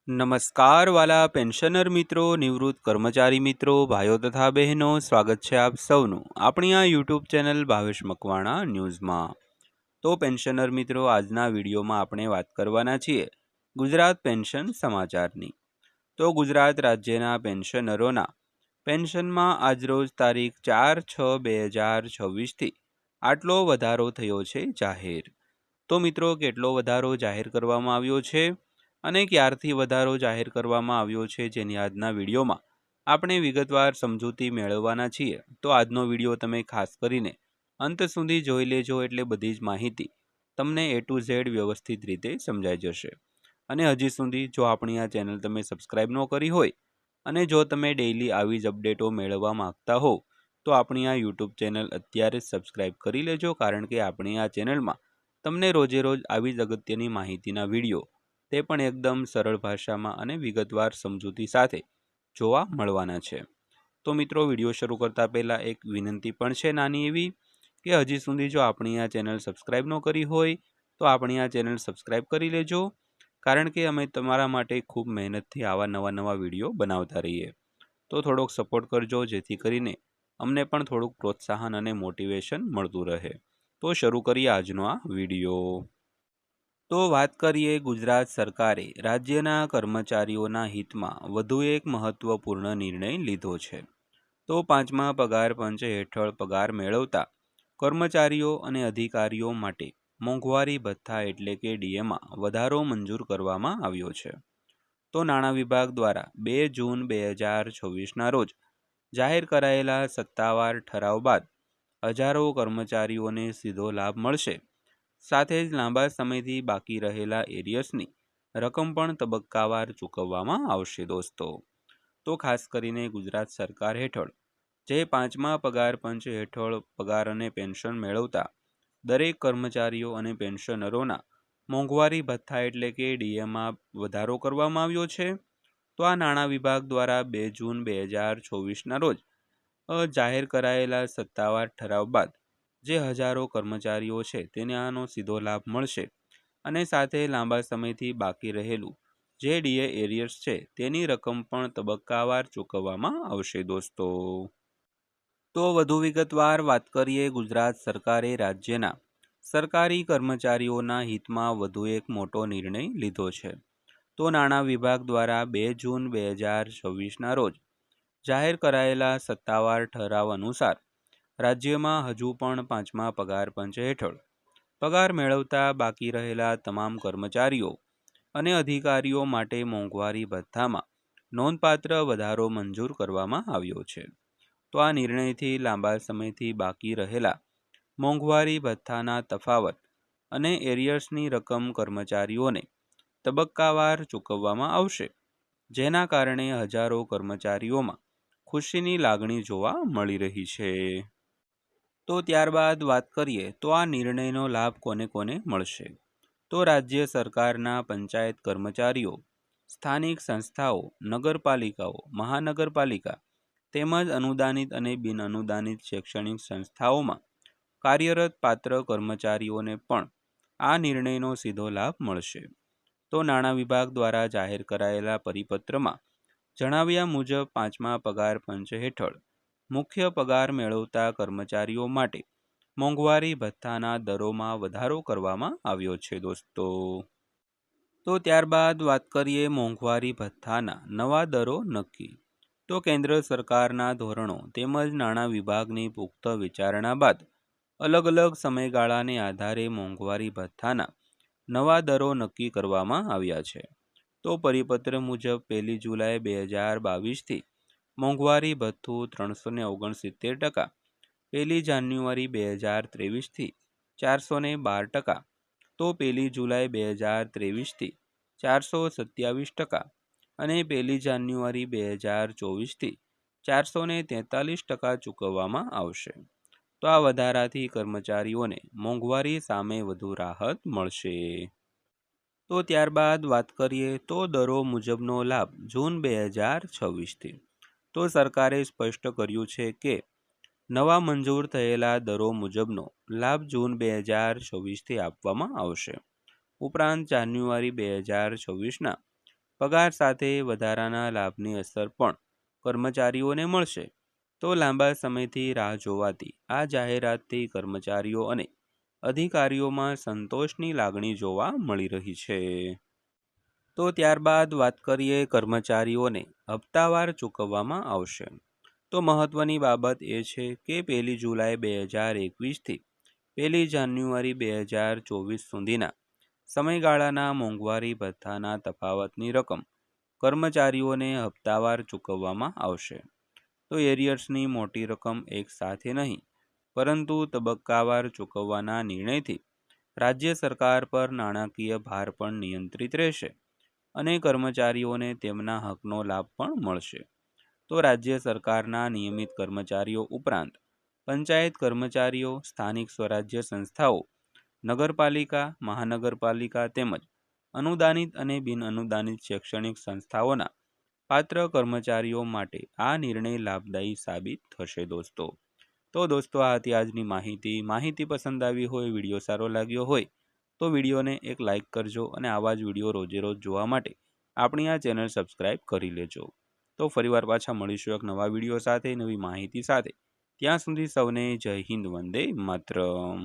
नमस्कार वाला पेન્શનર મિત્રો, નિવૃત્ત કર્મચારી મિત્રો, ભાઈઓ તથા બહેનો, સ્વાગત છે આપ સૌનું આપણી આ યુટ્યુબ ચેનલ ભાવેશ મકવાણા ન્યૂઝમાં। તો પેન્શનર મિત્રો, આજના વિડીયોમાં આપણે વાત કરવાના છીએ ગુજરાત પેન્શન સમાચારની। તો ગુજરાત રાજ્યના પેન્શનરોના પેન્શનમાં આજરોજ તારીખ 4/6/2026થી આટલો વધારો થયો છે જાહેર। તો મિત્રો, કેટલો વધારો જાહેર કરવામાં આવ્યો છે અને ક્યારથી વધારો જાહેર કરવામાં આવ્યો છે, જેની આજના વિડીયોમાં આપણે વિગતવાર સમજૂતી મેળવવાના છીએ। તો આજનો વિડીયો તમે ખાસ કરીને અંત સુધી જોઈ લેજો, એટલે બધી જ માહિતી તમને A to Z વ્યવસ્થિત રીતે સમજાઈ જશે। અને હજી સુધી જો આપણી આ ચેનલ તમે સબસ્ક્રાઈબ ન કરી હોય અને જો તમે ડેઈલી આવી જ અપડેટો મેળવવા માંગતા હો તો આપણી આ યુટ્યુબ ચેનલ અત્યારે જ સબસ્ક્રાઈબ કરી લેજો, કારણ કે આપણી આ ચેનલમાં તમને રોજે રોજ આવી જ અગત્યની માહિતીના વિડીયો તે પણ એકદમ સરળ ભાષામાં અને વિગતવાર સમજૂતી સાથે જોવા મળવાના છે। તો મિત્રો, વિડીયો શરૂ કરતા પહેલાં એક વિનંતી પણ છે નાની એવી, કે હજી સુધી જો આપણી આ ચેનલ સબસ્ક્રાઈબ ન કરી હોય તો આપણી આ ચેનલ સબસ્ક્રાઈબ કરી લેજો, કારણ કે અમે તમારા માટે ખૂબ મહેનતથી આવા નવા વિડીયો બનાવતા રહીએ। તો થોડોક સપોર્ટ કરજો, જેથી કરીને અમને પણ થોડુંક પ્રોત્સાહન અને મોટિવેશન મળતું રહે। તો શરૂ કરીએ આજનો આ વિડીયો। તો વાત કરીએ, ગુજરાત સરકારે રાજ્યના કર્મચારીઓના હિતમાં વધુ એક મહત્વપૂર્ણ નિર્ણય લીધો છે। તો પાંચમા પગાર પંચ હેઠળ પગાર મેળવતા કર્મચારીઓ અને અધિકારીઓ માટે મોંઘવારી ભથ્થા એટલે કે ડીએમાં વધારો મંજૂર કરવામાં આવ્યો છે। તો નાણાં વિભાગ દ્વારા 2 જૂન 2026ના રોજ જાહેર કરાયેલા સત્તાવાર ઠરાવ બાદ હજારો કર્મચારીઓને સીધો લાભ મળશે, સાથે જ લાંબા સમયથી બાકી રહેલા એરિયર્સની રકમ પણ તબક્કાવાર ચૂકવવામાં આવશે દોસ્તો। તો ખાસ કરીને ગુજરાત સરકાર હેઠળ જે પાંચમા પગાર પંચ હેઠળ પગાર અને પેન્શન મેળવતા દરેક કર્મચારીઓ અને પેન્શનરોના મોંઘવારી ભથ્થા એટલે કે ડીએમાં વધારો કરવામાં આવ્યો છે। તો આ નાણાં વિભાગ દ્વારા 2 જૂન 2024ના રોજ જાહેર કરાયેલા સત્તાવાર ઠરાવ બાદ જે હજારો કર્મચારીઓ છે તેને આનો સીધો લાભ મળશે, અને સાથે લાંબા સમયથી બાકી રહેલું જે ડીએ એરિયર્સ છે તેની રકમ પણ તબક્કાવાર ચૂકવવામાં આવશે દોસ્તો। તો વધુ વિગતવાર વાત કરીએ, ગુજરાત સરકારે રાજ્યના સરકારી કર્મચારીઓના હિતમાં વધુ એક મોટો નિર્ણય લીધો છે। તો નાણાં વિભાગ દ્વારા 2 જૂન 2026ના રોજ જાહેર કરાયેલા સત્તાવાર ઠરાવ અનુસાર રાજ્યમાં હજુ પણ પાંચમા પગાર પંચ હેઠળ પગાર મેળવતા બાકી રહેલા તમામ કર્મચારીઓ અને અધિકારીઓ માટે મોંઘવારી ભથ્થામાં નોંધપાત્ર વધારો મંજૂર કરવામાં આવ્યો છે। તો આ નિર્ણયથી લાંબા સમયથી બાકી રહેલા મોંઘવારી ભથ્થાના તફાવત અને એરિયર્સની રકમ કર્મચારીઓને તબક્કાવાર ચૂકવવામાં આવશે, જેના કારણે હજારો કર્મચારીઓમાં ખુશીની લાગણી જોવા મળી રહી છે। તો ત્યારબાદ વાત કરીએ તો આ નિર્ણયનો લાભ કોને કોને મળશે। તો રાજ્ય સરકારના પંચાયત કર્મચારીઓ, સ્થાનિક સંસ્થાઓ, નગરપાલિકાઓ, મહાનગરપાલિકા તેમજ અનુદાનિત અને બિન અનુદાનિત શૈક્ષણિક સંસ્થાઓમાં કાર્યરત પાત્ર કર્મચારીઓને પણ આ નિર્ણયનો સીધો લાભ મળશે। તો નાણાં વિભાગ દ્વારા જાહેર કરાયેલા પરિપત્રમાં જણાવ્યા મુજબ પાંચમા પગાર પંચ હેઠળ મુખ્ય પગાર મેળવતા કર્મચારીઓ માટે મોંઘવારી ભથ્થાના દરોમાં વધારો કરવામાં આવ્યો છે દોસ્તો। તો ત્યારબાદ વાત કરીએ મોંઘવારી ભથ્થાના નવા દરો નક્કી। તો કેન્દ્ર સરકારના ધોરણો તેમજ નાણાં વિભાગની પુખ્ત વિચારણા બાદ અલગ અલગ સમયગાળાને આધારે મોંઘવારી ભથ્થાના નવા દરો નક્કી કરવામાં આવ્યા છે। તો પરિપત્ર મુજબ 1 જુલાઈ 2022થી મોંઘવારી ભથ્થું 369%, 1 જાન્યુઆરી 2023થી 412%, તો 1 જુલાઈ 2023થી 427% અને 1 જાન્યુઆરી 2024થી 443% ચૂકવવામાં આવશે। તો આ વધારાથી કર્મચારીઓને મોંઘવારી સામે વધુ રાહત મળશે। તો ત્યારબાદ વાત કરીએ તો દરો મુજબનો લાભ જૂન 2026થી। તો સરકારે સ્પષ્ટ કર્યું છે કે નવા મંજૂર થયેલા દરો મુજબનો લાભ જૂન 2026થી આપવામાં આવશે। ઉપરાંત જાન્યુઆરી 2026ના પગાર સાથે વધારાના લાભની અસર પણ કર્મચારીઓને મળશે. તો લાંબા સમયથી રાહ જોવાતી આ જાહેરાતથી કર્મચારીઓ અને અધિકારીઓમાં સંતોષની લાગણી જોવા મળી રહી છે. તો ત્યારબાદ વાત કરીએ કર્મચારીઓને હપ્તાવાર ચૂકવવામાં આવશે. તો મહત્વની બાબત એ છે કે 1 જુલાઈ 2021થી 1 જાન્યુઆરી 2024 સુધીના સમયગાળાના મોંઘવારી ભથ્થાના તફાવતની રકમ કર્મચારીઓને હપ્તાવાર ચૂકવવામાં આવશે. તો એરિયર્સની મોટી રકમ એક સાથે નહીં, પરંતુ તબક્કાવાર ચૂકવવાના નિર્ણયથી રાજ્ય સરકાર પર નાણાકીય ભાર પણ નિયંત્રિત રહેશે અને કર્મચારીઓને તેમના હકનો લાભ પણ મળશે. તો રાજ્ય સરકારના નિયમિત કર્મચારીઓ ઉપરાંત પંચાયત કર્મચારીઓ, સ્થાનિક સ્વરાજ્ય સંસ્થાઓ, નગરપાલિકા, મહાનગરપાલિકા તેમજ અનુદાનિત અને બિન અનુદાનિત શૈક્ષણિક સંસ્થાઓના પાત્ર કર્મચારીઓ માટે આ નિર્ણય લાભદાયી સાબિત થશે દોસ્તો. તો દોસ્તો આ હતી આજની માહિતી પસંદ આવી હોય, વિડીયો સારો લાગ્યો હોય તો વિડીયોને એક લાઇક કરજો અને આવા જ વિડીયો રોજે રોજ જોવા માટે આપણી આ ચેનલ સબસ્ક્રાઈબ કરી લેજો. તો ફરીવાર પાછા મળીશું એક નવા વિડીયો સાથે, નવી માહિતી સાથે. ત્યાં સુધી સૌને જય હિન્દ, વંદે માતરમ.